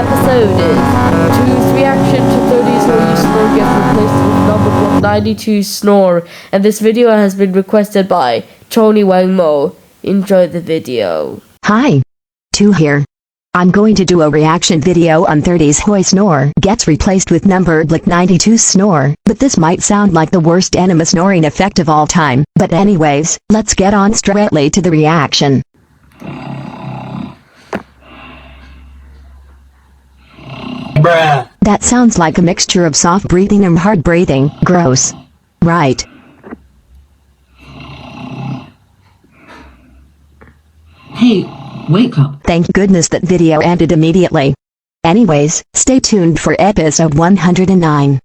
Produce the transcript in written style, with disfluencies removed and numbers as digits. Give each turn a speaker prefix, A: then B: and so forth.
A: episode is 2's reaction to 30's Hoyu snore gets replaced with number 92's snore, and this video has been requested by Tony Wangmo. Enjoy the video.
B: Hi, 2 here. I'm going to do a reaction video on 30's Hoyu snore gets replaced with number 92's snore, but this might sound like the worst anime snoring effect of all time. But anyways, let's get on straightly to the reaction.
C: Bruh.
B: That sounds like a mixture of soft breathing and hard breathing. Gross. Right.
C: Hey, wake up.
B: Thank goodness that video ended immediately. Anyways, stay tuned for episode 109.